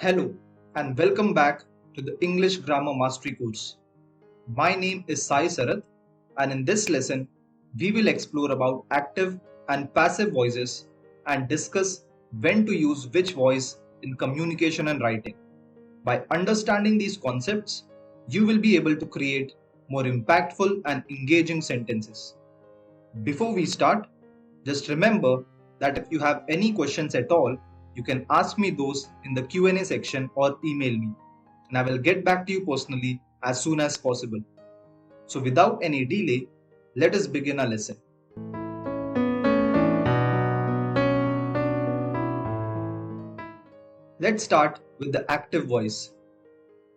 Hello and welcome back to the English Grammar Mastery course. My name is Sai Sarath, and in this lesson we will explore about active and passive voices and discuss when to use which voice in communication and writing. By understanding these concepts, you will be able to create more impactful and engaging sentences. Before we start, just remember that if you have any questions at all, you can ask me those in the Q&A section or email me, and I will get back to you personally as soon as possible. So without any delay, let us begin our lesson. Let's start with the active voice.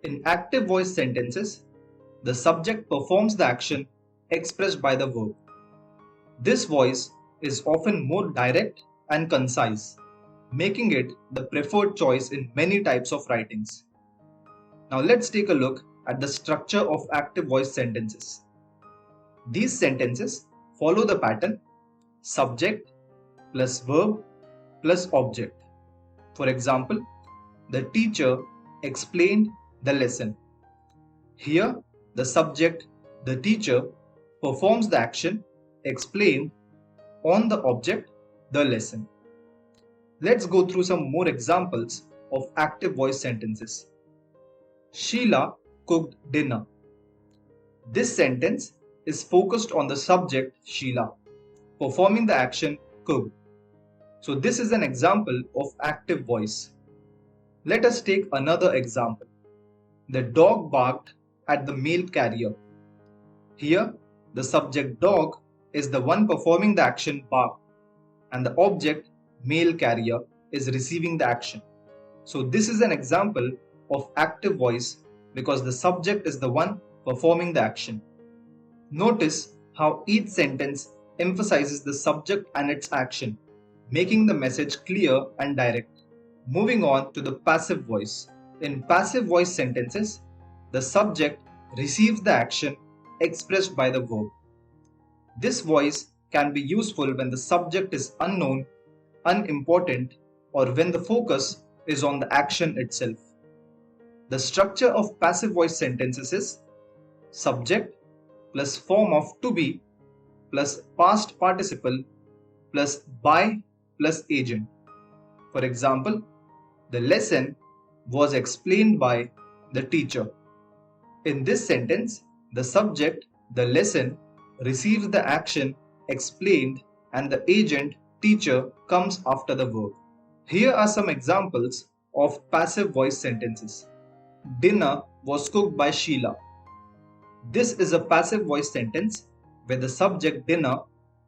In active voice sentences, the subject performs the action expressed by the verb. This voice is often more direct and concise, making it the preferred choice in many types of writings. Now let's take a look at the structure of active voice sentences. These sentences follow the pattern subject plus verb plus object. For example, the teacher explained the lesson. Here, the subject, the teacher, performs the action explained on the object, the lesson. Let's go through some more examples of active voice sentences. Sheila cooked dinner. This sentence is focused on the subject Sheila, performing the action cooked. So this is an example of active voice. Let us take another example. The dog barked at the mail carrier. Here, the subject dog is the one performing the action bark, and the object mail carrier is receiving the action. So this is an example of active voice because the subject is the one performing the action. Notice how each sentence emphasizes the subject and its action, making the message clear and direct. Moving on to the passive voice. In passive voice sentences, the subject receives the action expressed by the verb. This voice can be useful when the subject is unknown, unimportant, or when the focus is on the action itself. The structure of passive voice sentences is subject plus form of to be plus past participle plus by plus agent. For example, the lesson was explained by the teacher. In this sentence, the subject, the lesson, receives the action explained and the agent, teacher, comes after the verb. Here are some examples of passive voice sentences. Dinner was cooked by Sheila. This is a passive voice sentence where the subject dinner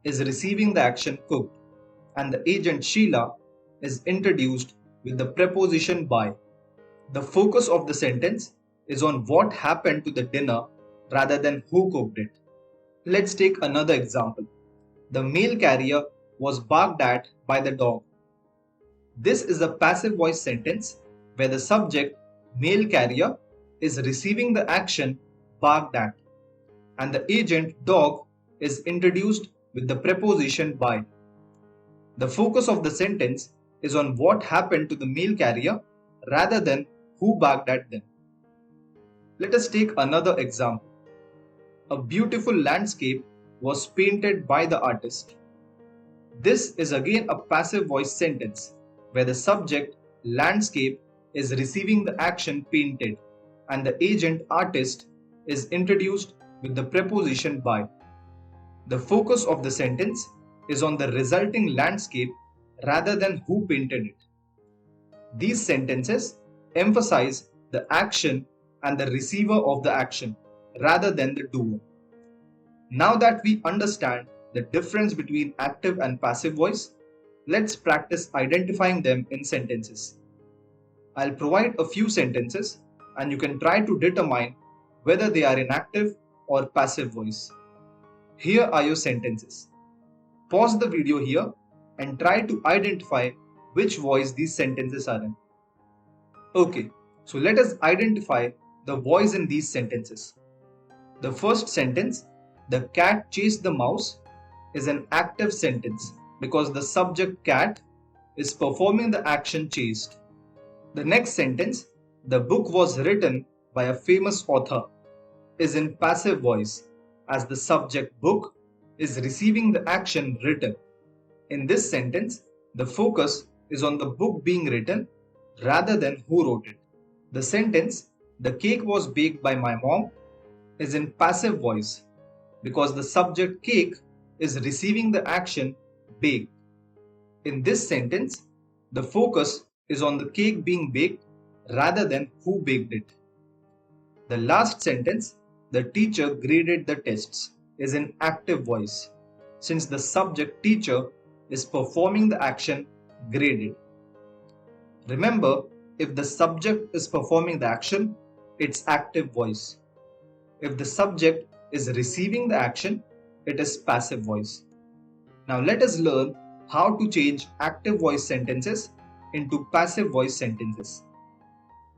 is receiving the action cooked and the agent Sheila is introduced with the preposition by. The focus of the sentence is on what happened to the dinner rather than who cooked it. Let's take another example. The mail carrier was barked at by the dog. This is a passive voice sentence where the subject, mail carrier, is receiving the action barked at, and the agent, dog, is introduced with the preposition by. The focus of the sentence is on what happened to the mail carrier rather than who barked at them. Let us take another example. A beautiful landscape was painted by the artist. This is again a passive voice sentence where the subject, landscape, is receiving the action painted and the agent, artist, is introduced with the preposition by. The focus of the sentence is on the resulting landscape rather than who painted it. These sentences emphasize the action and the receiver of the action rather than the doer. Now that we understand the difference between active and passive voice, let's practice identifying them in sentences. I'll provide a few sentences and you can try to determine whether they are in active or passive voice. Here are your sentences. Pause the video here and try to identify which voice these sentences are in. Okay, so let us identify the voice in these sentences. The first sentence, the cat chased the mouse, is an active sentence because the subject cat is performing the action chased. The next sentence, the book was written by a famous author, is in passive voice as the subject book is receiving the action written. In this sentence, the focus is on the book being written rather than who wrote it. The sentence, the cake was baked by my mom, is in passive voice because the subject cake is receiving the action baked. In this sentence, the focus is on the cake being baked rather than who baked it. The last sentence, the teacher graded the tests, is in active voice since the subject teacher is performing the action graded. Remember, if the subject is performing the action, it's active voice. If the subject is receiving the action, it is passive voice. Now let us learn how to change active voice sentences into passive voice sentences.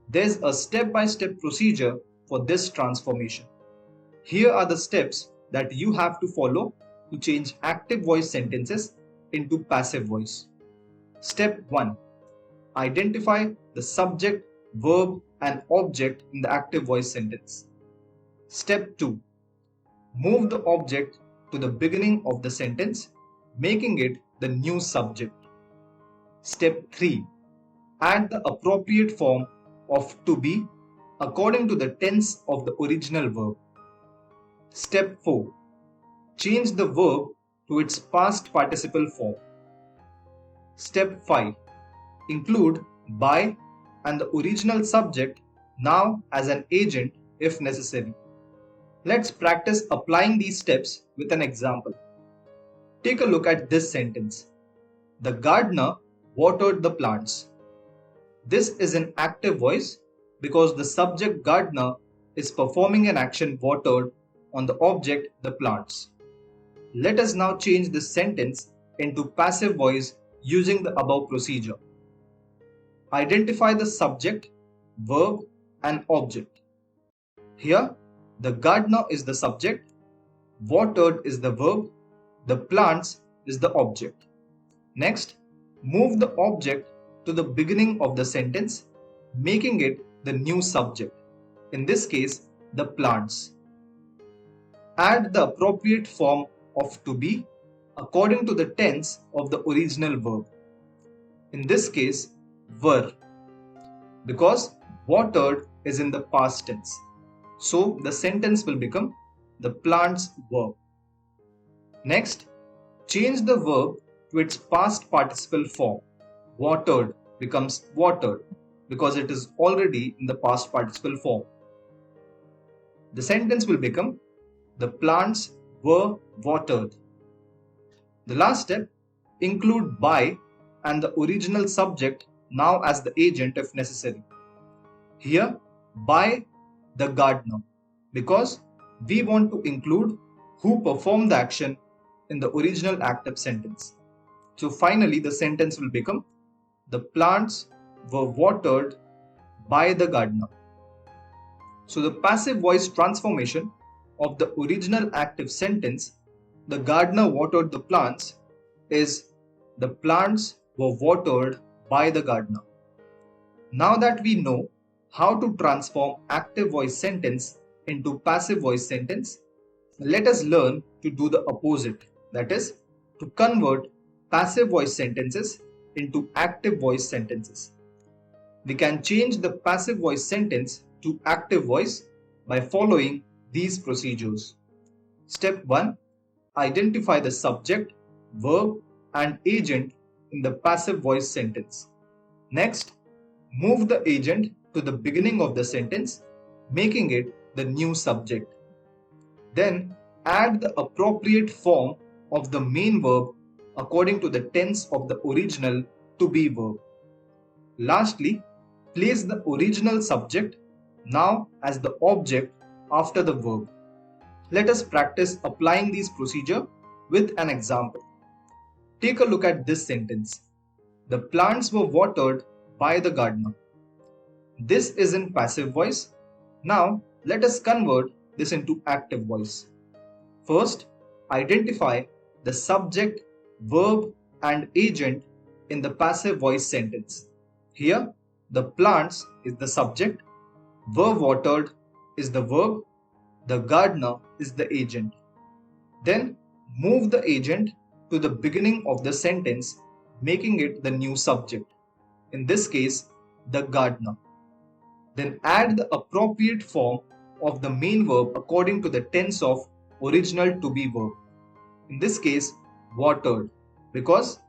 There's a step-by-step procedure for this transformation. Here are the steps that you have to follow to change active voice sentences into passive voice. Step 1. Identify the subject, verb, and object in the active voice sentence. Step 2. Move the object to the beginning of the sentence, making it the new subject. Step 3. Add the appropriate form of to be according to the tense of the original verb. Step 4. Change the verb to its past participle form. Step 5. Include by and the original subject now as an agent if necessary. Let's practice applying these steps with an example. Take a look at this sentence. The gardener watered the plants. This is an active voice because the subject gardener is performing an action watered on the object the plants. Let us now change this sentence into passive voice using the above procedure. Identify the subject, verb, and object. Here, the gardener is the subject, watered is the verb, the plants is the object. Next, move the object to the beginning of the sentence, making it the new subject. In this case, the plants. Add the appropriate form of to be according to the tense of the original verb. In this case, were, because watered is in the past tense. So the sentence will become the plants were. Next, change the verb to its past participle form. Watered becomes watered because it is already in the past participle form. The sentence will become the plants were watered. The last step, include by and the original subject now as the agent if necessary. Here, by the gardener, because we want to include who performed the action in the original active sentence. So finally, the sentence will become the plants were watered by the gardener. So the passive voice transformation of the original active sentence, the gardener watered the plants, is the plants were watered by the gardener. Now that we know how to transform active voice sentence into passive voice sentence, let us learn to do the opposite, that is, to convert passive voice sentences into active voice sentences. We can change the passive voice sentence to active voice by following these procedures. Step 1. Identify the subject, verb, and agent in the passive voice sentence. Next, move the agent to the beginning of the sentence, making it the new subject. Then, add the appropriate form of the main verb according to the tense of the original to be verb. Lastly, place the original subject now as the object after the verb. Let us practice applying these procedure with an example. Take a look at this sentence. The plants were watered by the gardener. This is in passive voice. Now, let us convert this into active voice. First, identify the subject, verb, and agent in the passive voice sentence. Here, The plants is the subject, were watered is the verb, the gardener is the agent. Then move the agent to the beginning of the sentence, making it the new subject. In this case, the gardener. Then add the appropriate form of the main verb according to the tense of original to be verb. In this case, watered, because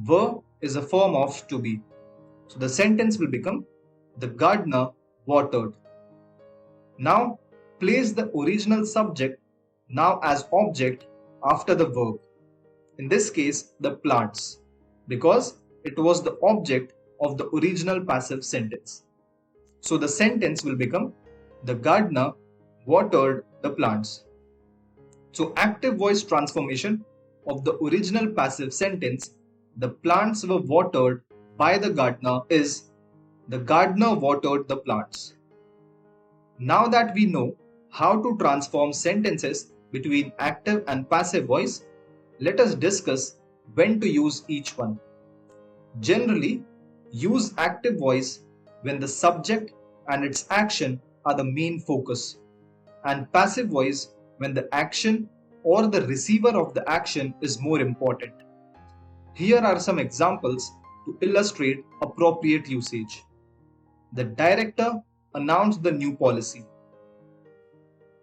were is a form of to be. So the sentence will become the gardener watered. Now place the original subject now as object after the verb. In this case, the plants, because it was the object of the original passive sentence. So the sentence will become the gardener watered the plants. So active voice transformation of the original passive sentence, the plants were watered by the gardener, is the gardener watered the plants. Now that we know how to transform sentences between active and passive voice, let us discuss when to use each one. Generally, use active voice when the subject and its action are the main focus, and passive voice when the action or the receiver of the action is more important. Here are some examples to illustrate appropriate usage. The director announced the new policy.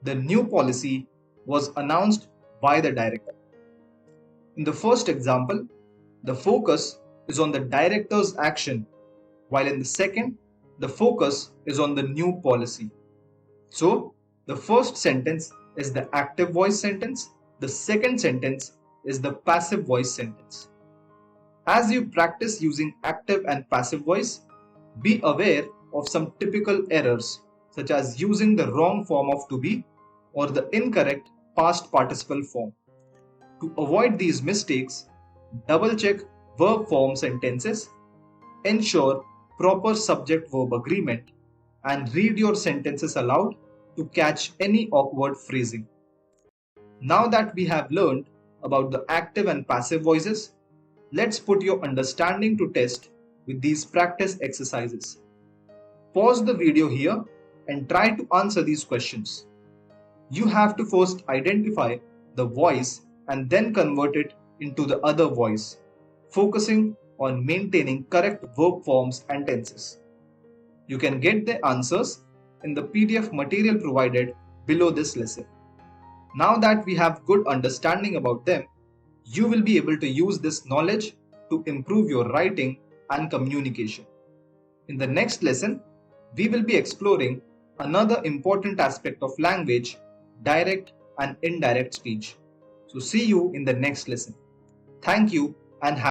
The new policy was announced by the director. In the first example, the focus is on the director's action, while in the second, the focus is on the new policy. So, the first sentence is the active voice sentence, the second sentence is the passive voice sentence. As you practice using active and passive voice, be aware of some typical errors such as using the wrong form of to be or the incorrect past participle form. To avoid these mistakes, double check verb form sentences, ensure proper subject-verb agreement, and read your sentences aloud to catch any awkward phrasing. Now that we have learned about the active and passive voices, let's put your understanding to test with these practice exercises. Pause the video here and try to answer these questions. You have to first identify the voice and then convert it into the other voice, focusing on maintaining correct verb forms and tenses. You can get the answers in the PDF material provided below this lesson. Now that we have good understanding about them, you will be able to use this knowledge to improve your writing and communication. In the next lesson, we will be exploring another important aspect of language, direct and indirect speech. So see you in the next lesson. Thank you and